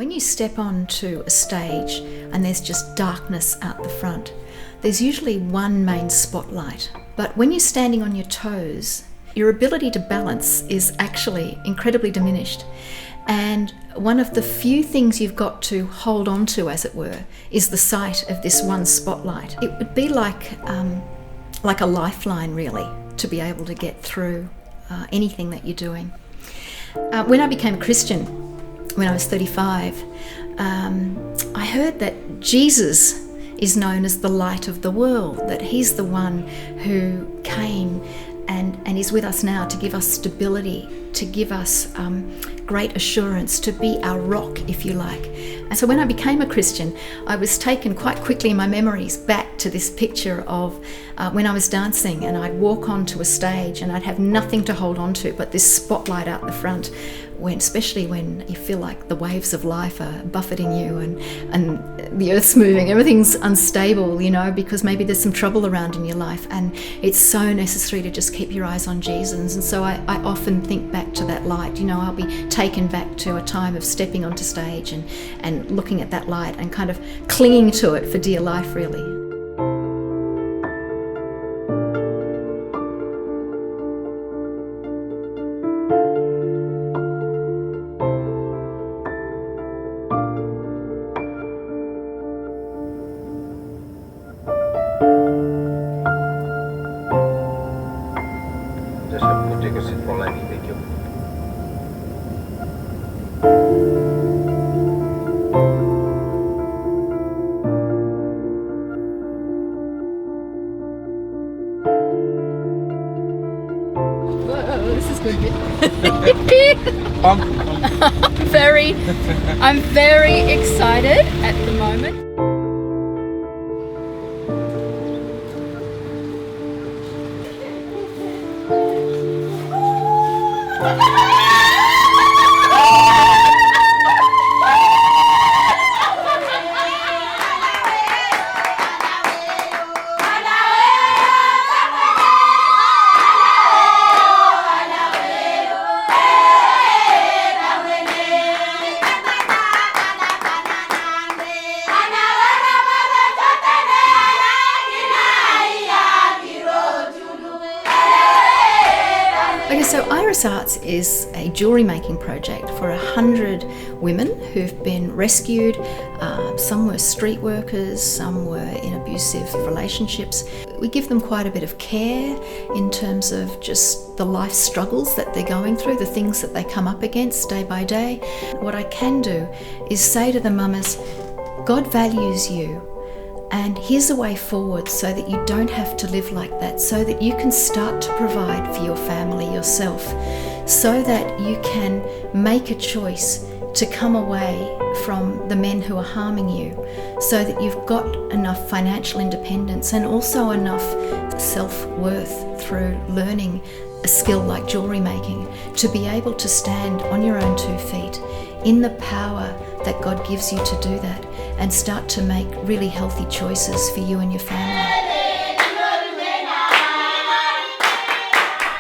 When you step onto a stage and there's just darkness out the front, there's usually one main spotlight. But when you're standing on your toes, your ability to balance is actually incredibly diminished. And one of the few things you've got to hold on to, as it were, is the sight of this one spotlight. It would be like a lifeline, really, to be able to get through anything that you're doing. When I became a Christian, when I was 35, I heard that Jesus is known as the light of the world, that he's the one who came and is with us now to give us stability, to give us great assurance, to be our rock, if you like. And so when I became a Christian, I was taken quite quickly in my memories back to this picture of when I was dancing, and I'd walk onto a stage and I'd have nothing to hold on to but this spotlight out the front, especially when you feel like the waves of life are buffeting you and the earth's moving, everything's unstable, because maybe there's some trouble around in your life, and it's so necessary to just keep your eyes on Jesus. And so I often think back to that light. I'll be taken back to a time of stepping onto stage and looking at that light and kind of clinging to it for dear life, really. I'm very excited at the moment. So Iris Arts is a jewellery making project for 100 women who've been rescued. Some were street workers, some were in abusive relationships. We give them quite a bit of care in terms of just the life struggles that they're going through, the things that they come up against day by day. What I can do is say to the mamas, God values you. And here's a way forward so that you don't have to live like that, so that you can start to provide for your family yourself, so that you can make a choice to come away from the men who are harming you, so that you've got enough financial independence and also enough self-worth through learning a skill like jewellery making to be able to stand on your own 2 feet in the power that God gives you to do that, and start to make really healthy choices for you and your family.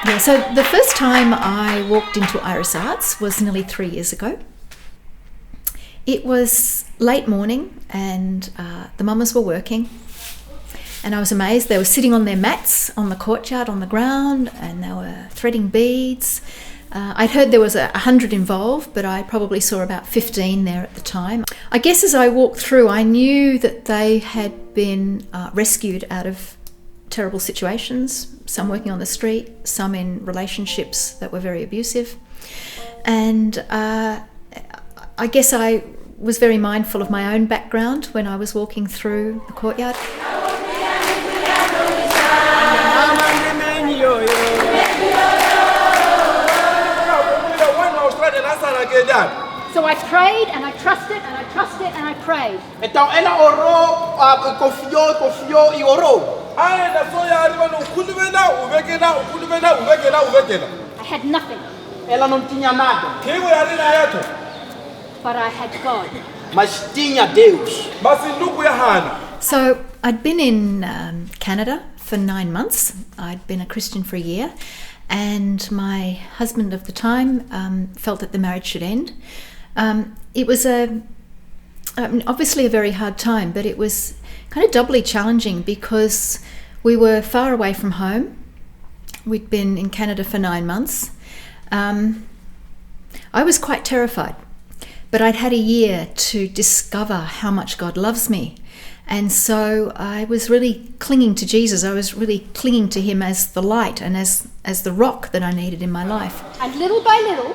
Yeah, so the first time I walked into Iris Arts was nearly 3 years ago. It was late morning and the mamas were working, and I was amazed. They were sitting on their mats on the courtyard on the ground, and they were threading beads. I'd heard there was 100 involved, but I probably saw about 15 there at the time. I guess as I walked through, I knew that they had been rescued out of terrible situations, some working on the street, some in relationships that were very abusive. And I guess I was very mindful of my own background when I was walking through the courtyard. So I prayed and I trusted and I trusted and I prayed. Então ela orou, confiou e orou. I had nothing. Ela não tinha nada. But I had God. Mas tinha Deus. So I'd been in Canada for 9 months. I'd been a Christian for a year, and my husband of the time felt that the marriage should end. It was a Obviously a very hard time, but it was kind of doubly challenging because we were far away from home. We'd been in Canada for 9 months. I was quite terrified, but I'd had a year to discover how much God loves me. And so I was really clinging to Jesus. I was really clinging to him as the light and as the rock that I needed in my life. And little by little,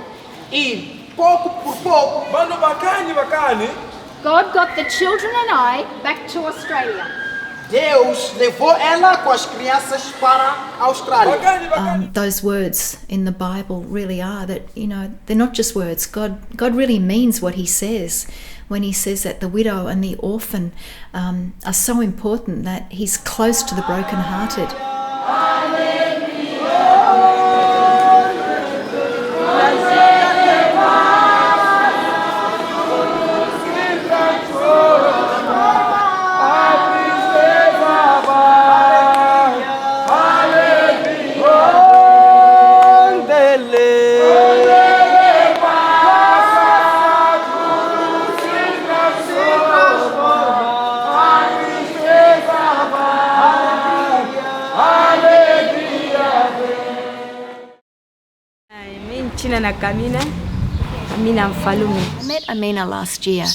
pouco por pouco, God got the children and I back to Australia. Deus levou ela com as crianças para a Austrália. Those words in the Bible really are that, they're not just words. God really means what he says when he says that the widow and the orphan are so important, that he's close to the brokenhearted. I met Amina last year.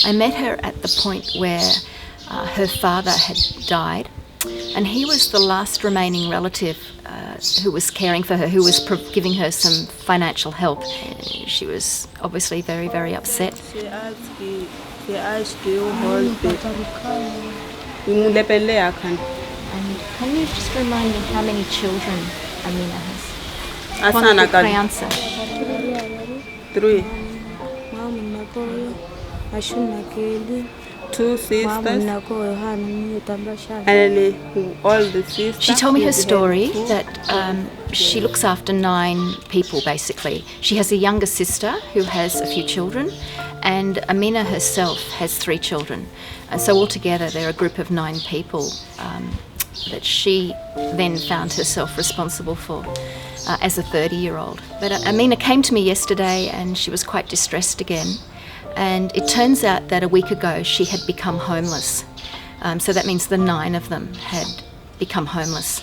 I met her at the point where her father had died, and he was the last remaining relative who was caring for her, who was giving her some financial help. She was obviously very, very upset. And can you just remind me how many children Amina has? Criança. 3. 2 sisters. And all the sisters. She told me her story that she looks after 9 people basically. She has a younger sister who has a few children, and Amina herself has 3 children. And so altogether they're a group of 9 people that she then found herself responsible for as a 30-year-old. But Amina came to me yesterday and she was quite distressed again. And it turns out that a week ago she had become homeless. So that means the 9 of them had become homeless.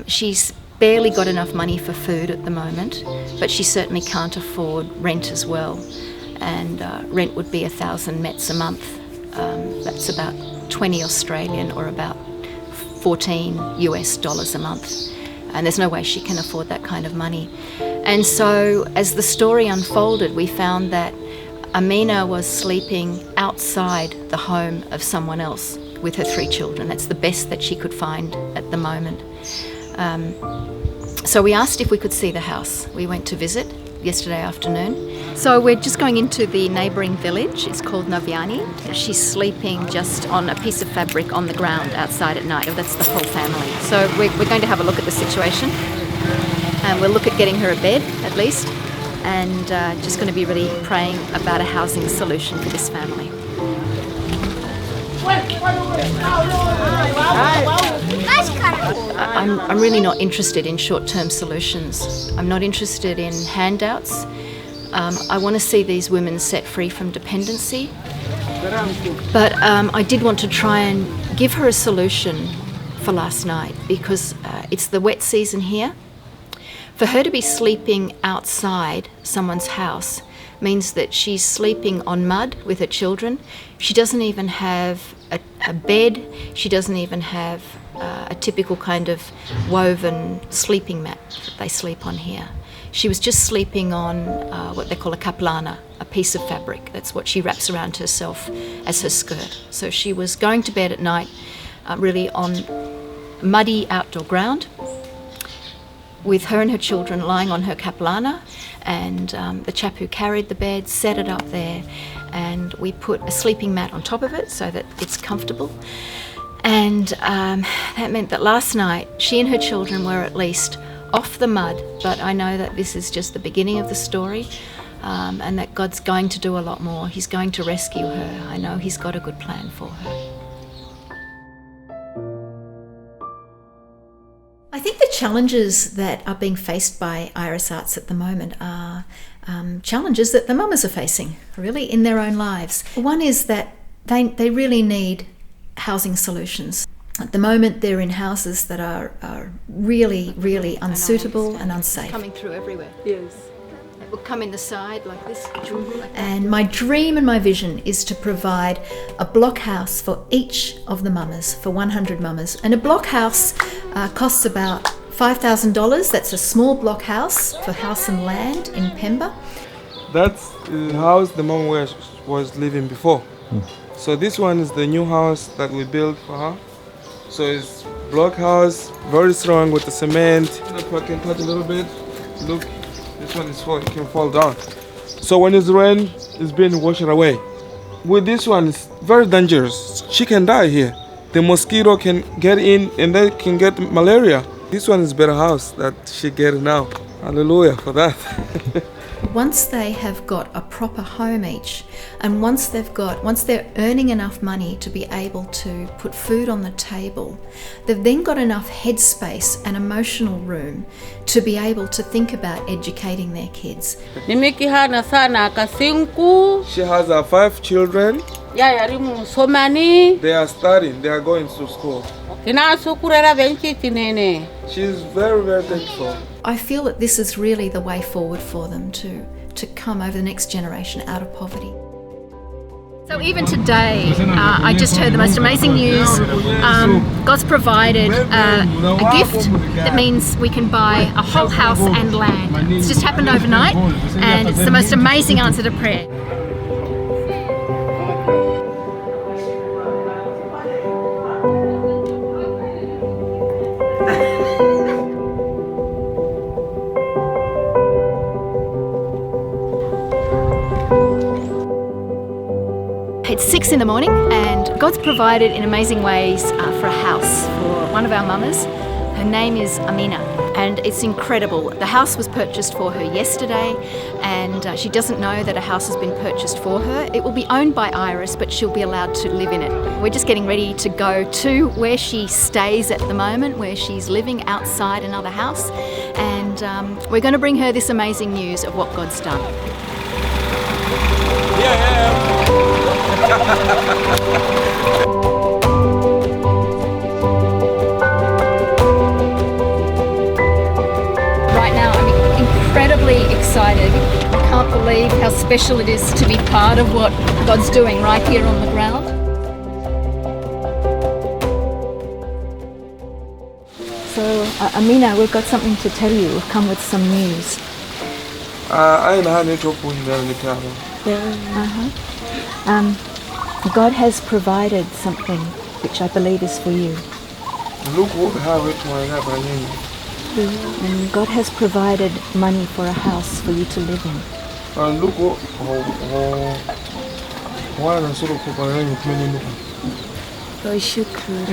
She's barely got enough money for food at the moment, but she certainly can't afford rent as well. And rent would be 1,000 mets a month. That's about 20 Australian or about $14 US a month. And there's no way she can afford that kind of money. And so as the story unfolded, we found that Amina was sleeping outside the home of someone else with her 3 children. That's the best that she could find at the moment. So we asked if we could see the house. We went to visit yesterday afternoon. So we're just going into the neighbouring village. It's called Noviani. She's sleeping just on a piece of fabric on the ground outside at night. That's the whole family. So we're going to have a look at the situation. And we'll look at getting her a bed at least. And just going to be really praying about a housing solution for this family. I'm really not interested in short-term solutions. I'm not interested in handouts. I want to see these women set free from dependency. But I did want to try and give her a solution for last night because it's the wet season here. For her to be sleeping outside someone's house means that she's sleeping on mud with her children. She doesn't even have a bed. She doesn't even have a typical kind of woven sleeping mat that they sleep on here. She was just sleeping on what they call a kaplana, a piece of fabric. That's what she wraps around herself as her skirt. So she was going to bed at night really on muddy outdoor ground, with her and her children lying on her kaplana, and the chap who carried the bed set it up there, and we put a sleeping mat on top of it so that it's comfortable. And that meant that last night she and her children were at least off the mud, but I know that this is just the beginning of the story, and that God's going to do a lot more. He's going to rescue her. I know He's got a good plan for her. I I think the challenges that are being faced by Iris Arts at the moment are challenges that the mamas are facing, really, in their own lives. One is that they really need housing solutions. At the moment, they're in houses that are really, really unsuitable and unsafe. Coming through everywhere. Yes. It will come in the side like this. And my dream and my vision is to provide a block house for each of the mamas, for 100 mamas. And a block house costs about $5,000. That's a small block house for house and land in Pemba. That's the house the mom was living before. So this one is the new house that we built for her. So it's block house, very strong with the cement. Look, I can touch a little bit. Look, this one is it can fall down. So when it's rain, it's being washed away. With this one, it's very dangerous. She can die here. The mosquito can get in and they can get malaria. This one is better house that she get now. Hallelujah for that. Once they have got a proper home each, and once they're earning enough money to be able to put food on the table, they've then got enough headspace and emotional room to be able to think about educating their kids. She has 5 children. They are studying, they are going to school. She's very, very thankful. I feel that this is really the way forward for them to come over the next generation out of poverty. So even today, I just heard the most amazing news. God's provided a gift that means we can buy a whole house and land. It's just happened overnight, and it's the most amazing answer to prayer. It's 6 in the morning and God's provided in amazing ways for a house for one of our mamas. Her name is Amina and it's incredible. The house was purchased for her yesterday and she doesn't know that a house has been purchased for her. It will be owned by Iris, but she'll be allowed to live in it. We're just getting ready to go to where she stays at the moment, where she's living outside another house, and we're going to bring her this amazing news of what God's done. Right now I'm incredibly excited. I can't believe how special it is to be part of what God's doing right here on the ground. So Amina, we've got something to tell you. We've come with some news. God has provided something which I believe is for you. And God has provided money for a house for you to live in. Oh, shukr.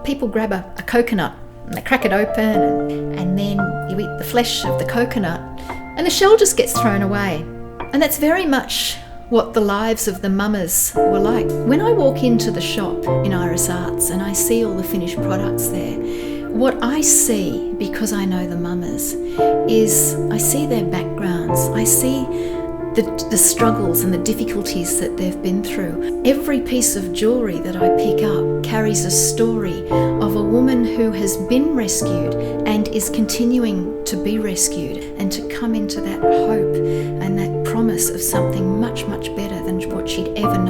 People grab a coconut and they crack it open and then you eat the flesh of the coconut and the shell just gets thrown away. And that's very much what the lives of the mamas were like. When I walk into the shop in Iris Arts and I see all the finished products there, what I see, because I know the mamas, is I see their backgrounds. I see the struggles and the difficulties that they've been through. Every piece of jewellery that I pick up carries a story of a woman who has been rescued and is continuing to be rescued, and to come into that hope and that promise of something much, much better than what she'd ever known.